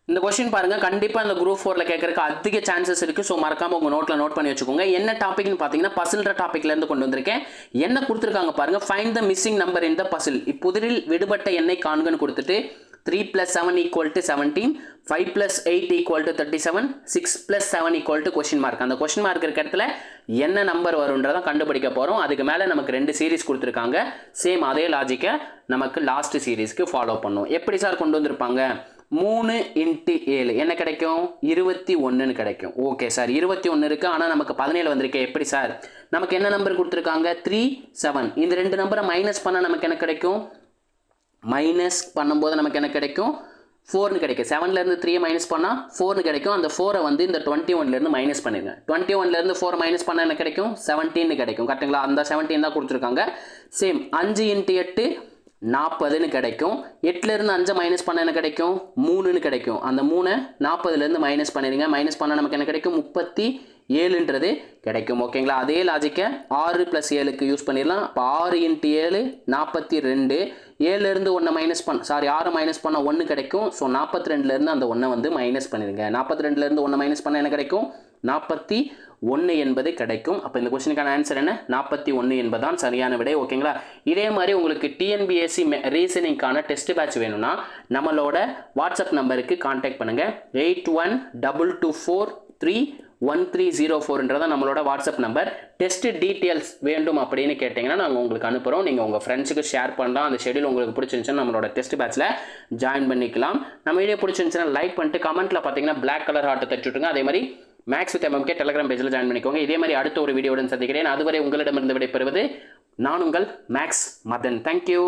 இந்த क्वेश्चन பாருங்க கண்டிப்பா இந்த குரூப் 4ல கேட்கறதுக்கு அதிக சான்சஸ் இருக்கு. சோ மறக்காம உங்க நோட்ல நோட் பண்ணி வச்சுக்கோங்க. என்ன டாபிக்னு பாத்தீங்கன்னா பசில்ன்ற டாபிக்ல இருந்து கொண்டு வந்திருக்கேன். என்ன கொடுத்திருக்காங்க பாருங்க, find the missing number in the puzzle. இப்புதிரில் விடுபட்ட எண்ணை காண்கன்னு கொடுத்துட்டு 3 + 7 = 17, 5 + 8 = 37, 6 + 7 = question mark. அந்த question mark இருக்க இடத்துல என்ன நம்பர் வரும்ன்றத கண்டுபிடிக்க போறோம். அதுக்கு மேல நமக்கு ரெண்டு சீரிஸ் கொடுத்திருக்காங்க. சேம் அதே லாஜிக்கை நமக்கு லாஸ்ட் சீரிஸ்க்கு ஃபாலோ பண்ணும். எப்படி சார் கொண்டு வந்திருப்பாங்க? 3 × 7 என்ன கிடைக்கும்? 21 கிடைக்கும். ஓகே சார், 21 இருக்கு. ஆனால் நமக்கு 17 வந்திருக்கு. எப்படி சார்? நமக்கு என்ன நம்பர் கொடுத்துருக்காங்க? 3, 7. இந்த ரெண்டு நம்பரை மைனஸ் பண்ணால் நமக்கு என்ன கிடைக்கும்? மைனஸ் பண்ணும்போது நமக்கு என்ன கிடைக்கும்? 4 கிடைக்கும். 7லேருந்து 3 மைனஸ் பண்ணால் 4 கிடைக்கும். அந்த 4 வந்து இந்த 21லேருந்து மைனஸ் பண்ணிடுங்க. 21லேருந்து 4 மைனஸ் பண்ணால் என்ன கிடைக்கும்? 17 கிடைக்கும். கரெக்டுங்களா? அந்த 17 தான் கொடுத்துருக்காங்க. சேம் 5 × 8 40 கிடைக்கும். 8லேருந்து 5 மைனஸ் பண்ண என்ன கிடைக்கும்? 3 கிடைக்கும். அந்த 3 40லேருந்து மைனஸ் பண்ணிடுங்க. மைனஸ் பண்ணால் நமக்கு என்ன கிடைக்கும்? 37ன்றது கிடைக்கும். ஓகேங்களா? அதே லாஜிக்கை 6 + 7க்கு யூஸ் பண்ணிடலாம். இப்போ 6 × 7 42. 7லேருந்து 1 மைனஸ் பண்ண 6 மைனஸ் பண்ணால் 1 கிடைக்கும். ஸோ 42லேருந்து அந்த 1 வந்து மைனஸ் பண்ணிடுங்க. 42லேருந்து 1 மைனஸ் பண்ணால் என்ன கிடைக்கும்? 41 என்பது கிடைக்கும். அப்போ இந்த கொஸ்டினுக்கான ஆன்சர் என்ன? 41 என்பதுதான் சரியான விடை. ஓகேங்களா? இதே மாதிரி உங்களுக்கு டிஎன்பிஎஸ்சி ரீசனிங்கான டெஸ்ட் பேட்ச் வேணும்னா நம்மளோட வாட்ஸ்அப் நம்பருக்கு கான்டாக்ட் பண்ணுங்கள். 8122431304 நம்மளோட வாட்ஸ்அப் நம்பர். டெஸ்ட் டீட்டெயில்ஸ் வேண்டும் அப்படின்னு கேட்டிங்கன்னா நாங்கள் உங்களுக்கு அனுப்புகிறோம். நீங்கள் உங்கள் ஃப்ரெண்ட்ஸுக்கு ஷேர் பண்ணலாம். அந்த ஷெடியூல் உங்களுக்கு பிடிச்சிருந்துச்சுன்னா நம்மளோட டெஸ்ட் பேட்சில் ஜாயின் பண்ணிக்கலாம். நம்ம வீடியோ பிடிச்சிருந்துச்சுன்னா லைக் பண்ணிட்டு கமெண்ட்டில் பார்த்தீங்கன்னா பிளாக் கலர் ஹார்ட்டை தட்டி விட்டுருங்க. அதே மாதிரி மேக்ஸ் வித் எம்எம்கே டெலிகிராம் பேஜில் ஜாயின் பண்ணிக்கோங்க. இதே மாதிரி அடுத்த ஒரு வீடியோவுடன் சந்திக்கிறேன். அதுவரை உங்களிடமிருந்து விடைபெறுவது நான் உங்கள் மேக்ஸ் மதன். தேங்க்யூ.